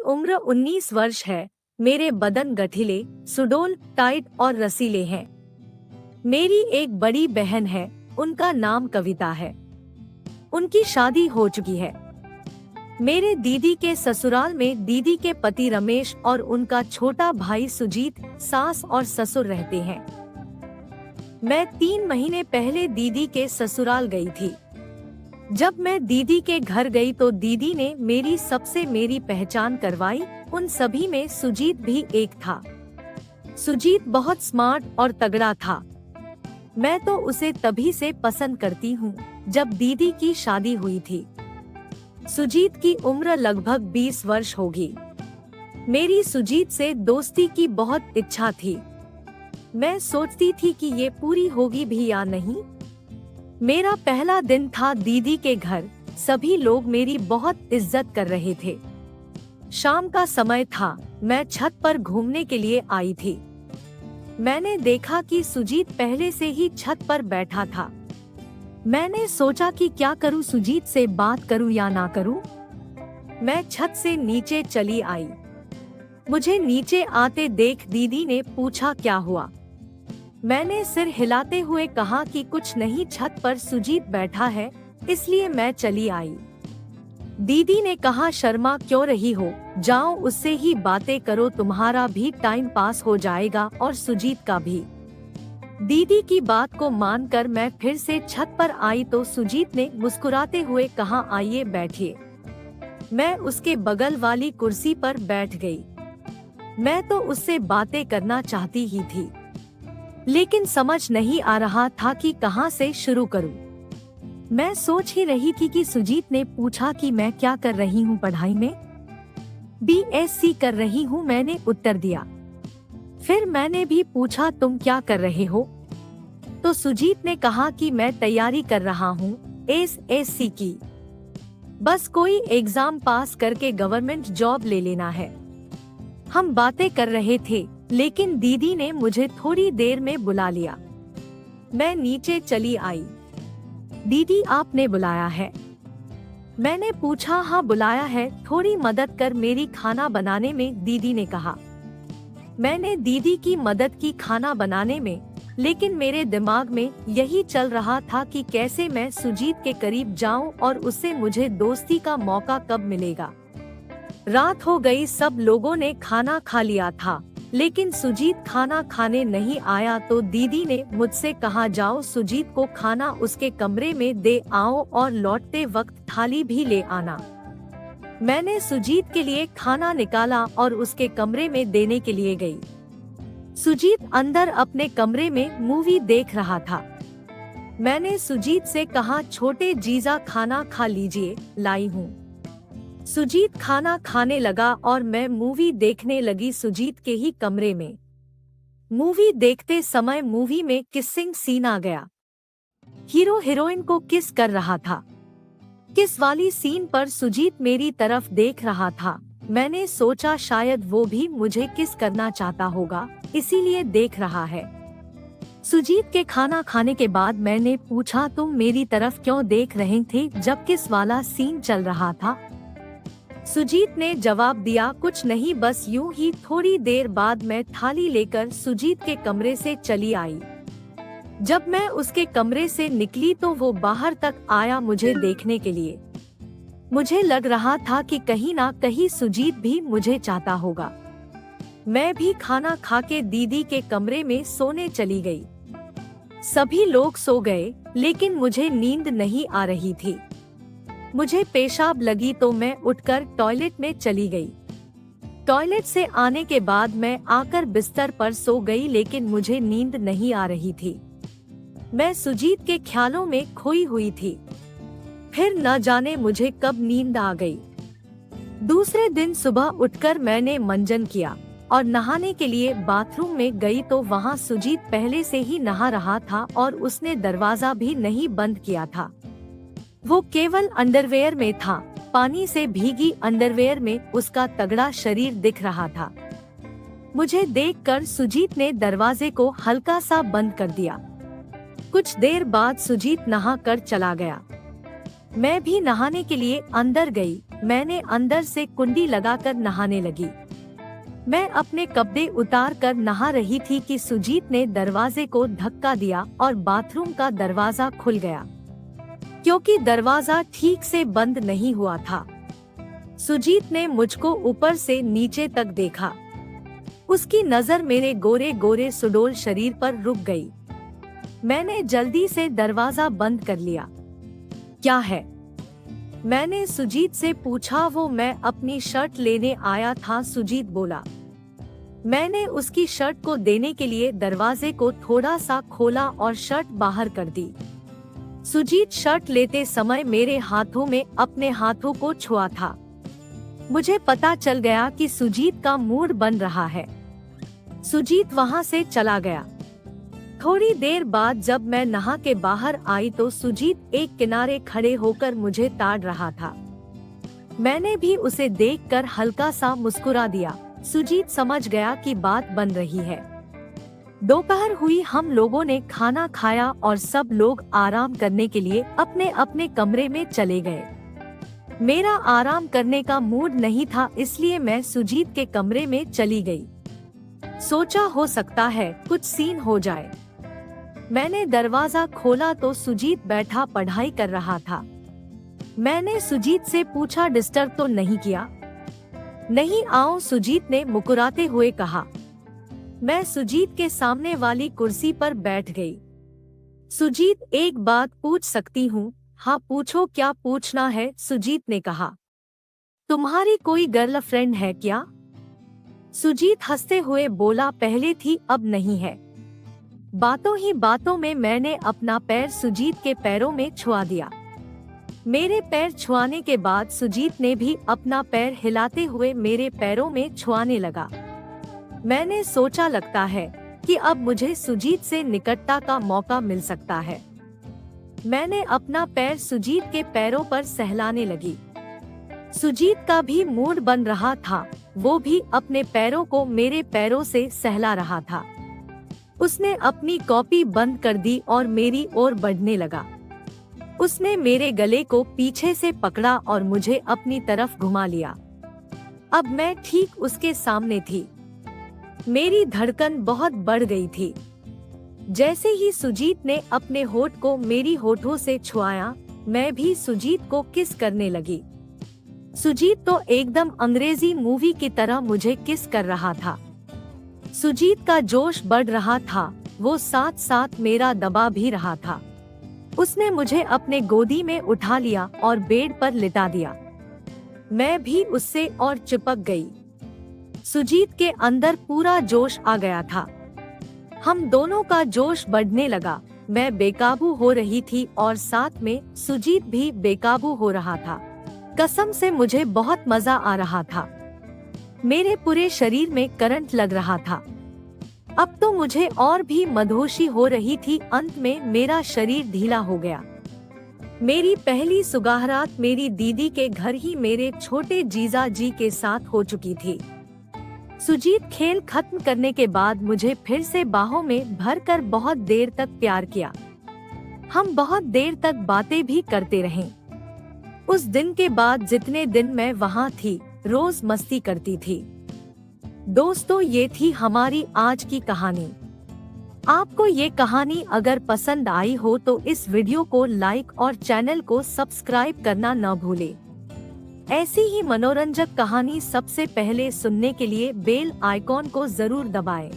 उम्र 19 वर्ष है। मेरे बदन गठिले, सुडौल, टाइट और रसीले हैं। मेरी एक बड़ी बहन है, उनका नाम कविता है। उनकी शादी हो चुकी है। मेरे दीदी के ससुराल में दीदी के पति रमेश और उनका छोटा भाई सुजीत, सास और ससुर रहते हैं। मैं 3 महीने पहले दीदी के ससुराल गई थी। जब मैं दीदी के घर गई तो दीदी ने मेरी पहचान करवाई। उन सभी में सुजीत भी एक था। सुजीत बहुत स्मार्ट और तगड़ा था। मैं तो उसे तभी से पसंद करती हूँ जब दीदी की शादी हुई थी। सुजीत की उम्र लगभग 20 वर्ष होगी। मेरी सुजीत से दोस्ती की बहुत इच्छा थी। मैं सोचती थी कि ये पूरी होगी भी या नहीं। मेरा पहला दिन था दीदी के घर। सभी लोग मेरी बहुत इज्जत कर रहे थे। शाम का समय था। मैं छत पर घूमने के लिए आई थी। मैंने देखा कि सुजीत पहले से ही छत पर बैठा था। मैंने सोचा कि क्या करूं, सुजीत से बात करूं या ना करूं। मैं छत से नीचे चली आई। मुझे नीचे आते देख दीदी ने पूछा क्या हुआ। मैंने सिर हिलाते हुए कहा कि कुछ नहीं, छत पर सुजीत बैठा है इसलिए मैं चली आई। दीदी ने कहा शर्मा क्यों रही हो, जाओ उससे ही बातें करो, तुम्हारा भी टाइम पास हो जाएगा और सुजीत का भी। दीदी की बात को मानकर मैं फिर से छत पर आई तो सुजीत ने मुस्कुराते हुए कहा आइए बैठिए। मैं उसके बगल वाली कुर्सी पर बैठ गई। मैं तो उससे बातें करना चाहती ही थी, लेकिन समझ नहीं आ रहा था कि कहां से शुरू करूं। मैं सोच ही रही थी कि सुजीत ने पूछा कि मैं क्या कर रही हूँ पढ़ाई में। BSc कर रही हूँ, मैंने उत्तर दिया। फिर मैंने भी पूछा तुम क्या कर रहे हो, तो सुजीत ने कहा कि मैं तैयारी कर रहा हूँ SSC की। बस कोई एग्जाम पास करके गवर्नमेंट जॉब ले लेना है। हम बातें कर रहे थे, लेकिन दीदी ने मुझे थोड़ी देर में बुला लिया। मैं नीचे चली आई। दीदी आपने बुलाया है? मैंने पूछा हाँ बुलाया है, थोड़ी मदद कर मेरी खाना बनाने में, दीदी ने कहा। मैंने दीदी की मदद की खाना बनाने में, लेकिन मेरे दिमाग में यही चल रहा था कि कैसे मैं सुजीत के करीब जाऊं और उससे मुझे दोस्ती का मौका कब मिलेगा। रात हो गई, सब लोगों ने खाना खा लिया था, लेकिन सुजीत खाना खाने नहीं आया तो दीदी ने मुझसे कहा जाओ सुजीत को खाना उसके कमरे में दे आओ और लौटते वक्त थाली भी ले आना। मैंने सुजीत के लिए खाना निकाला और उसके कमरे में देने के लिए गई। सुजीत अंदर अपने कमरे में मूवी देख रहा था। मैंने सुजीत से कहा छोटे जीजा खाना खा लीजिए, लाई हूँ। सुजीत खाना खाने लगा और मैं मूवी देखने लगी सुजीत के ही कमरे में। मूवी देखते समय मूवी में किसिंग सीन आ गया। हीरो हीरोइन को किस कर रहा था। किस वाली सीन पर सुजीत मेरी तरफ देख रहा था। मैंने सोचा शायद वो भी मुझे किस करना चाहता होगा, इसीलिए देख रहा है। सुजीत के खाना खाने के बाद मैंने पूछा तुम मेरी तरफ क्यों देख रहे थे जब किस वाला सीन चल रहा था। सुजीत ने जवाब दिया कुछ नहीं, बस यूं ही। थोड़ी देर बाद मैं थाली लेकर सुजीत के कमरे से चली आई। जब मैं उसके कमरे से निकली तो वो बाहर तक आया मुझे देखने के लिए। मुझे लग रहा था कि कहीं ना कहीं सुजीत भी मुझे चाहता होगा। मैं भी खाना खा के दीदी के कमरे में सोने चली गई। सभी लोग सो गए, लेकिन मुझे नींद नहीं आ रही थी। मुझे पेशाब लगी तो मैं उठकर टॉयलेट में चली गई। टॉयलेट से आने के बाद मैं आकर बिस्तर पर सो गई, लेकिन मुझे नींद नहीं आ रही थी। मैं सुजीत के ख्यालों में खोई हुई थी। फिर न जाने मुझे कब नींद आ गई। दूसरे दिन सुबह उठकर मैंने मंजन किया और नहाने के लिए बाथरूम में गई तो वहाँ सुजीत पहले से ही नहा रहा था और उसने दरवाजा भी नहीं बंद किया था। वो केवल अंडरवेयर में था। पानी से भीगी अंडरवेयर में उसका तगड़ा शरीर दिख रहा था। मुझे देखकर सुजीत ने दरवाजे को हल्का सा बंद कर दिया। कुछ देर बाद सुजीत नहा कर चला गया। मैं भी नहाने के लिए अंदर गई। मैंने अंदर से कुंडी लगाकर नहाने लगी। मैं अपने कपड़े उतार कर नहा रही थी कि सुजीत ने दरवाजे को धक्का दिया और बाथरूम का दरवाजा खुल गया, क्योंकि दरवाजा ठीक से बंद नहीं हुआ था। सुजीत ने मुझको ऊपर से नीचे तक देखा। उसकी नजर मेरे गोरे गोरे सुडौल शरीर पर रुक गई। मैंने जल्दी से दरवाजा बंद कर लिया। क्या है? मैंने सुजीत से पूछा। वो मैं अपनी शर्ट लेने आया था, सुजीत बोला। मैंने उसकी शर्ट को देने के लिए दरवाजे को थोड़ा सा खोला और शर्ट बाहर कर दी। सुजीत शर्ट लेते समय मेरे हाथों में अपने हाथों को छुआ था। मुझे पता चल गया कि सुजीत का मूड बन रहा है। सुजीत वहां से चला गया। थोड़ी देर बाद जब मैं नहा के बाहर आई तो सुजीत एक किनारे खड़े होकर मुझे ताड़ रहा था। मैंने भी उसे देखकर हल्का सा मुस्कुरा दिया। सुजीत समझ गया कि बात बन रही है। दोपहर हुई, हम लोगों ने खाना खाया और सब लोग आराम करने के लिए अपने अपने कमरे में चले गए। मेरा आराम करने का मूड नहीं था, इसलिए मैं सुजीत के कमरे में चली गई। सोचा हो सकता है कुछ सीन हो जाए। मैंने दरवाजा खोला तो सुजीत बैठा पढ़ाई कर रहा था। मैंने सुजीत से पूछा, डिस्टर्ब तो नहीं किया? नहीं, आओ, सुजीत ने मुस्कुराते हुए कहा। मैं सुजीत के सामने वाली कुर्सी पर बैठ गई। सुजीत, एक बात पूछ सकती हूँ? हाँ पूछो, क्या पूछना है? सुजीत ने कहा। तुम्हारी कोई गर्लफ्रेंड है क्या? सुजीत हंसते हुए बोला, पहले थी अब नहीं है। बातों ही बातों में मैंने अपना पैर सुजीत के पैरों में छुआ दिया। मेरे पैर छुआने के बाद सुजीत ने भी अपना पैर हिलाते हुए मेरे पैरों में छुआने लगा। मैंने सोचा, लगता है कि अब मुझे सुजीत से निकटता का मौका मिल सकता है। मैंने अपना पैर सुजीत के पैरों पर सहलाने लगी। सुजीत का भी मूड बन रहा था। वो भी अपने पैरों को मेरे पैरों से सहला रहा था। उसने अपनी कॉपी बंद कर दी और मेरी ओर बढ़ने लगा। उसने मेरे गले को पीछे से पकड़ा और मुझे अपनी तरफ घुमा लिया। अब मैं ठीक उसके सामने थी। मेरी धड़कन बहुत बढ़ गई थी। जैसे ही सुजीत ने अपने होठ को मेरी होठों से छुआया, मैं भी सुजीत को किस करने लगी। सुजीत तो एकदम अंग्रेजी मूवी की तरह मुझे किस कर रहा था। सुजीत का जोश बढ़ रहा था, वो साथ साथ मेरा दबा भी रहा था। उसने मुझे अपने गोदी में उठा लिया और बेड पर लिटा दिया। मैं भी उससे और चिपक गई। सुजीत के अंदर पूरा जोश आ गया था। हम दोनों का जोश बढ़ने लगा। मैं बेकाबू हो रही थी और साथ में सुजीत भी बेकाबू हो रहा था। कसम से मुझे बहुत मजा आ रहा था। मेरे पूरे शरीर में करंट लग रहा था। अब तो मुझे और भी मदहोशी हो रही थी। अंत में मेरा शरीर ढीला हो गया। मेरी पहली सुगाहरात मेरी दीदी के घर ही मेरे छोटे जीजा जी के साथ हो चुकी थी। सुजीत खेल खत्म करने के बाद मुझे फिर से बाहों में भरकर बहुत देर तक प्यार किया। हम बहुत देर तक बातें भी करते रहे। उस दिन के बाद जितने दिन मैं वहाँ थी, रोज मस्ती करती थी। दोस्तों, ये थी हमारी आज की कहानी। आपको ये कहानी अगर पसंद आई हो तो इस वीडियो को लाइक और चैनल को सब्सक्राइब करना न भूलें। ऐसी ही मनोरंजक कहानी सबसे पहले सुनने के लिए बेल आइकॉन को जरूर दबाएं।